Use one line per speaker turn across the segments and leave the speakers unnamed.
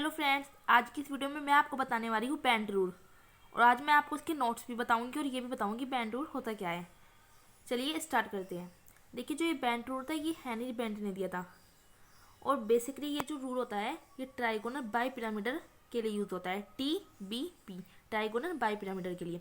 Hello friends, आज की इस वीडियो में मैं आपको बताने वाली हूँ बैंड रूल। और आज मैं आपको इसके नोट्स भी बताऊंगी और ये भी बताऊंगी बैंड रूल होता क्या है। चलिए स्टार्ट करते हैं। देखिए, जो ये बैंड रूल था ये हेनरी बेंट ने दिया था। और बेसिकली ये जो रूल होता है ये ट्राइगोनल बाई पिरामिडल के लिए यूज होता है। TBP, ट्राइगोनल बाई पिरामिडल के लिए।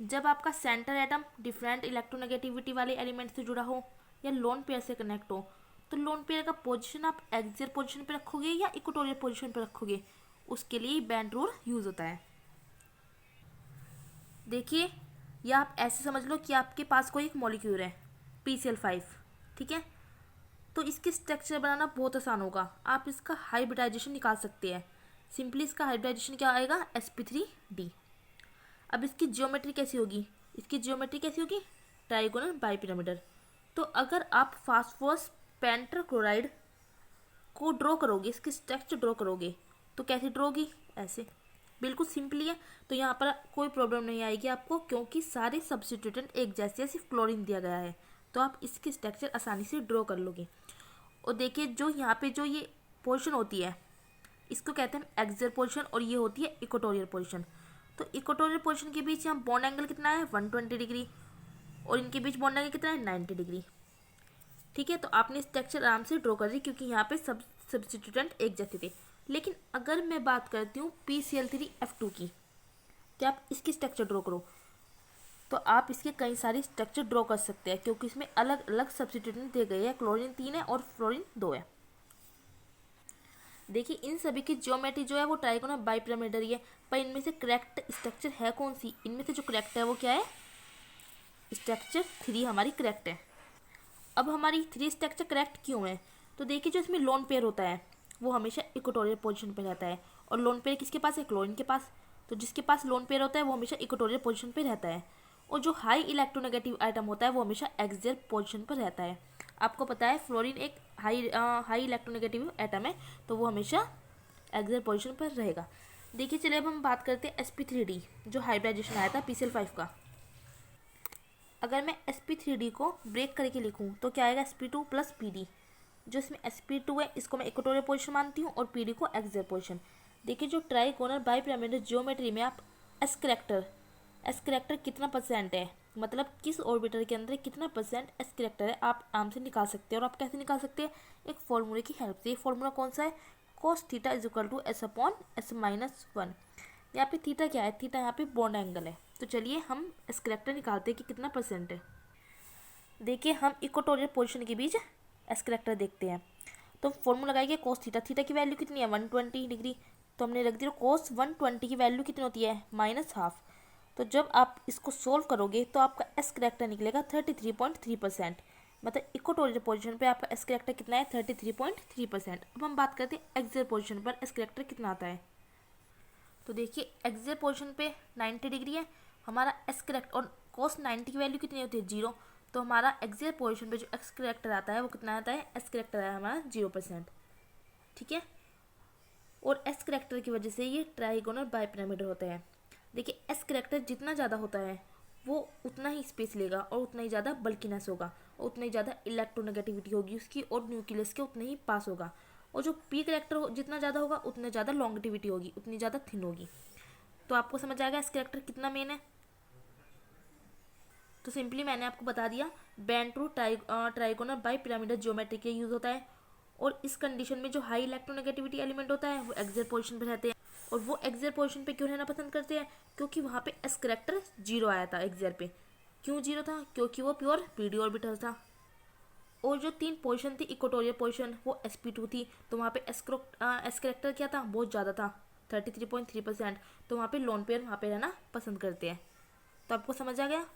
जब आपका सेंटर एटम डिफरेंट इलेक्ट्रोनेगेटिविटी वाले एलिमेंट से जुड़ा हो या लोन पेयर से कनेक्ट हो, तो लोन पेयर का पोजीशन आप एक्सियल पोजीशन पे रखोगे या इक्वेटोरियल पोजीशन पे रखोगे, उसके लिए बैंड रूल यूज होता है। देखिए, या आप ऐसे समझ लो कि आपके पास कोई एक मॉलिक्यूल है PCl5, ठीक है। तो इसकी स्ट्रक्चर बनाना बहुत आसान होगा। आप इसका हाइब्रिडाइजेशन निकाल सकते हैं। सिंपली इसका हाइब्रिडाइजेशन क्या आएगा, sp3d। अब इसकी ज्योमेट्री कैसी होगी, ट्राइगोनल बाइपिरामिडल। तो अगर आप फास्फोरस पेंटाक्लोराइड को ड्रॉ करोगे, इसकी स्ट्रक्चर ड्रॉ करोगे, तो कैसे ड्रॉ होगी, ऐसे। बिल्कुल सिंपली है। तो यहाँ पर कोई प्रॉब्लम नहीं आएगी आपको, क्योंकि सारे सब्स्टिट्यूटेंट एक जैसे, सिर्फ क्लोरीन दिया गया है। तो आप इसकी स्ट्रक्चर आसानी से ड्रॉ कर लोगे। और देखिए, जो यहाँ पे जो ये पोजीशन होती है इसको कहते हैं एक्सियल पोजीशन, और ये होती है इक्वेटोरियल पोजीशन। तो इक्वेटोरियल पोजीशन के बीच यहाँ बॉन्ड एंगल कितना है, 120 डिग्री, और इनके बीच बॉन्ड एंगल कितना है, 90 डिग्री। ठीक है, तो आपने स्ट्रक्चर आराम से ड्रॉ कर दी, क्योंकि यहाँ पे सब सब्स्टिट्यूटेंट एक जैसे थे। लेकिन अगर मैं बात करती हूँ PCl3F2 की, क्या आप इसकी स्ट्रक्चर ड्रॉ करो, तो आप इसके कई सारी स्ट्रक्चर ड्रॉ कर सकते हैं, क्योंकि इसमें अलग अलग सब्स्टिट्यूटेंट दिए गए हैं। क्लोरीन 3 है और फ्लोरीन 2 है। देखिए, इन सभी की ज्योमेट्री जो है वो ट्राइगोनल बाइपिरामिडल है। पर इनमें से करेक्ट स्ट्रक्चर है कौन सी, इनमें से जो करेक्ट है वो क्या है, स्ट्रक्चर 3 हमारी करेक्ट है। अब हमारी 3 स्ट्रक्चर करेक्ट क्यों है, तो देखिए, जो इसमें लोन पेयर होता है वो हमेशा इक्वेटोरियल पोजीशन पे रहता है। और लोन पेयर किसके पास है, क्लोरीन के पास। तो जिसके पास लोन पेयर होता है वो हमेशा इक्वेटोरियल पोजीशन पे रहता है। और जो हाई इलेक्ट्रोनेगेटिव आइटम होता है वो हमेशा एक्सियल पोजीशन पर रहता है। आपको पता है फ्लोरीन एक हाई इलेक्ट्रोनेगेटिव आइटम है, तो वो हमेशा एक्सियल पोजीशन पर रहेगा। देखिए, चलिए अब हम बात करते हैं sp3d, जो हाइब्रिडाइजेशन आया था PCl5 का। अगर मैं sp3d को ब्रेक करके लिखूं तो क्या आएगा, sp2 प्लस pd। जो इसमें sp2 है इसको मैं इक्वेटोरियल पोजीशन मानती हूँ और pd को एक्सियल पोजीशन। देखिए, जो ट्राइगोनल बाइपिरामिडल ज्योमेट्री में आप एस करेक्टर कितना परसेंट है, मतलब किस ऑर्बिटर के अंदर कितना परसेंट एस करेक्टर है, आप आराम से निकाल सकते हैं। और आप कैसे निकाल सकते हैं, एक फॉर्मूले की हेल्प से। फॉर्मूला कौन सा है, cos theta is equal to S/S-1। यहाँ पे थीटा क्या है, थीटा यहाँ पे बॉन्ड एंगल है। तो चलिए हम एस करेक्टर निकालते हैं कि कितना परसेंट है। देखिए, हम इक्वेटोरियल पोजीशन के बीच एस करेक्टर देखते हैं। तो फॉर्मूला लगाएंगे cos थीटा। थीटा की वैल्यू कितनी है, 120 डिग्री। तो हमने रख दिया cos 120 की वैल्यू कितनी होती है, -12। तो जब आप इसको सोल्व करोगे तो आपका एस करेक्टर निकलेगा 33.3%। मतलब इक्वेटोरियल पोजीशन पे आपका एस करेक्टर कितना है, 33.3%। अब हम बात करते हैं एक्सियल पोजीशन पर एस करेक्टर कितना आता है। तो देखिए, एक्सियल पोजीशन पे 90 डिग्री है हमारा एस करेक्टर, और cos 90 की वैल्यू कितनी होती है, 0। तो हमारा एक्सियल पोजीशन पे जो एक्स करेक्टर आता है वो कितना आता है, एस करेक्टर है हमारा 0%। ठीक है, और एस करेक्टर की वजह से ये ट्राइगोनल बाइपिरामिडल होता है। देखिए, एस करेक्टर जितना ज़्यादा होता है वो उतना ही स्पेस लेगा, और उतना ही ज़्यादा बल्कीनेस होगा, और उतना ही ज़्यादा इलेक्ट्रोनेगेटिविटी होगी उसकी, और न्यूक्लियस के उतने ही पास होगा। और जो पी करेक्टर जितना ज़्यादा होगा उतना ज़्यादा लॉन्गिटिविटी होगी, उतनी ज़्यादा थिन होगी। तो आपको समझ आएगा एस करेक्टर कितना मेन है। तो सिंपली मैंने आपको बता दिया, band rule trigonal bipyramidal geometry के यूज होता है। और इस कंडीशन में जो हाई इलेक्ट्रोनेगेटिविटी एलिमेंट होता है वो एक्सियल पोजीशन पे रहते हैं। और वो एक्सियल पोजीशन पे क्यों रहना पसंद करते हैं, क्योंकि वहाँ पे एस करेक्टर 0 आया था एक्सियल पे। क्यों 0 था, क्योंकि वो प्योर पीडी ऑर्बिटल था। और जो 3 पोजीशन थी इक्वेटोरियल पोजीशन वो sp2 थी, तो वहाँ पे एस करेक्टर क्या था, बहुत ज़्यादा था, 33.3%। तो वहाँ पे लोन पेयर वहाँ पे रहना पसंद करते हैं। तो आपको समझ आ गया।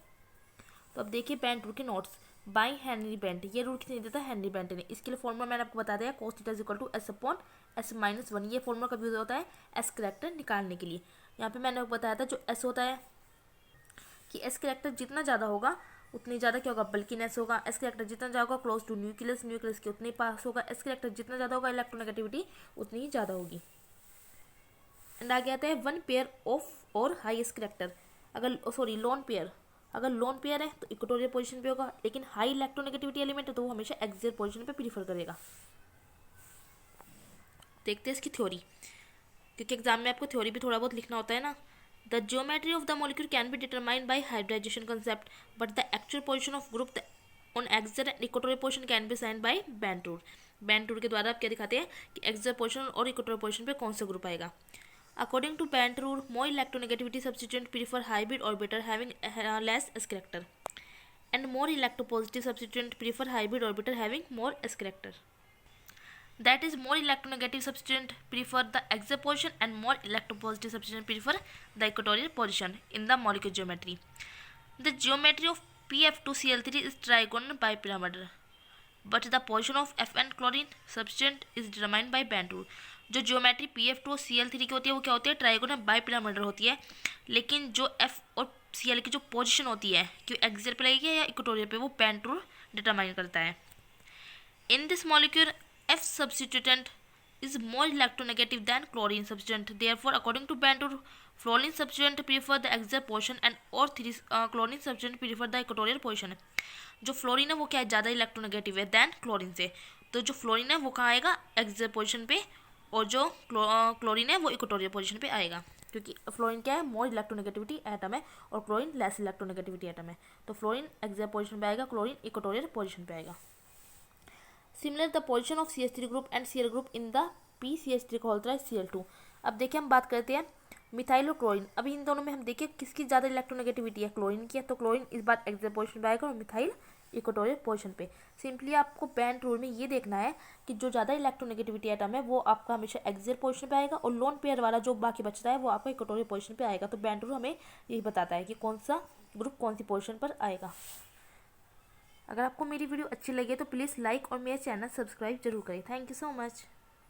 तो अब देखिए बैंड रूल के नोट्स। बाई हेनरी बेंट, ये रूल किसने दिया था, हेनरी बेंट ने। इसके लिए फॉर्मूला मैंने आपको बता दिया, cos theta is equal to S/S-1। ये फॉर्मूला कब यूज होता है, एस करेक्टर निकालने के लिए। यहाँ पे मैंने आपको बताया था जो एस होता है कि एस करेक्टर जितना ज़्यादा होगा उतनी ज़्यादा क्या होगा, बल्कीनेस होगा। एस करेक्टर जितना ज़्यादा होगा क्लोज टू न्यूक्लियस के उतने पास होगा। एस करेक्टर जितना ज़्यादा होगा इलेक्ट्रोनेगेटिविटी उतनी ही ज़्यादा होगी। एंड आगे आता है वन पेयर ऑफ और हाई एस करेक्टर। अगर लोन पेयर है तो इक्वेटोरियल पोजीशन पे होगा, लेकिन हाई इलेक्ट्रोनेगेटिविटी एलिमेंट है तो वो हमेशा एक्सियल पोजीशन पे प्रीफर करेगा। देखते हैं इसकी थ्योरी, क्योंकि एग्जाम में आपको थ्योरी भी थोड़ा बहुत लिखना होता है ना। The geometry of the molecule can be determined by hybridization concept, but the actual position of group on axial and equatorial position can be seen by Bent rule. Bent rule के द्वारा आप क्या दिखाते हैं कि एक्सियल पोजिशन और equatorial position पे कौन सा ग्रुप आएगा। According to Bent rule, more electronegativity substituent prefer hybrid orbital having less S character, and more electropositive substituent prefer hybrid orbiter having more s character. That is, more electronegative substituent prefer the axial position and more electropositive substituent prefer the equatorial position in the molecular geometry. The geometry of PF2Cl3 is trigonal bipyramidal, but the position of Fn chlorine substituent is determined by band rule. जो geometry PF2 और Cl3 की होती है वो क्या होती है, trigonal bipyramidal होती है, लेकिन जो F और Cl की जो पोजीशन होती है कि एक्सियल पे रहेगी या इक्वेटोरियल पे, वो बैंड रूल डिटरमाइन करता है। In this molecule F substituent is more electronegative than chlorine substituent. Therefore, according to band rule, fluorine substituent prefer the axial position and or chlorine substituent prefer the equatorial position. जो fluorine है वो क्या है, ज़्यादा electronegative है then chlorine से, तो जो फ्लोरीन है वो कहाँ आएगा, एक्सियल पोजीशन पे, और जो क्लोरीन है वो इक्वेटोरियल पोजीशन पे आएगा, क्योंकि फ्लोरीन क्या है, मोर इलेक्ट्रोनेगेटिविटी एटम है और क्लोरीन लेस इलेक्ट्रोनेगेटिविटी एटम है। तो फ्लोरीन एक्सियल पोजीशन पे आएगा, क्लोरीन इक्वेटोरियल पोजीशन पे आएगा। Similar the position of CH3 group and Cl group in the PCH3 का होता है Cl2। अब देखिए हम बात करते हैं मिथाइल और क्लोरीन। अभी इन दोनों में हम देखिए किसकी ज़्यादा इलेक्ट्रोनेगेटिविटी है, क्लोरीन की है, तो क्लोरीन इस बार एक्सियल पोजीशन पे आएगा और मिथाइल इक्वेटोरियल पोजीशन पे। सिंपली आपको बैंड रूल में ये देखना है कि जो ज़्यादा इलेक्ट्रोनेगेटिविटी एटम है वो आपका हमेशा एक्सियल पोजीशन पे आएगा और लोन पेयर वाला जो बाकी बचता है वो आपका इक्वेटोरियल पोजीशन पे आएगा। तो बैंड रूल हमें यही बताता है कि कौन सा ग्रुप कौन सी पोजीशन पर आएगा। अगर आपको मेरी वीडियो अच्छी लगी तो प्लीज़ लाइक और मेरे चैनल सब्सक्राइब जरूर करें। Thank you so much.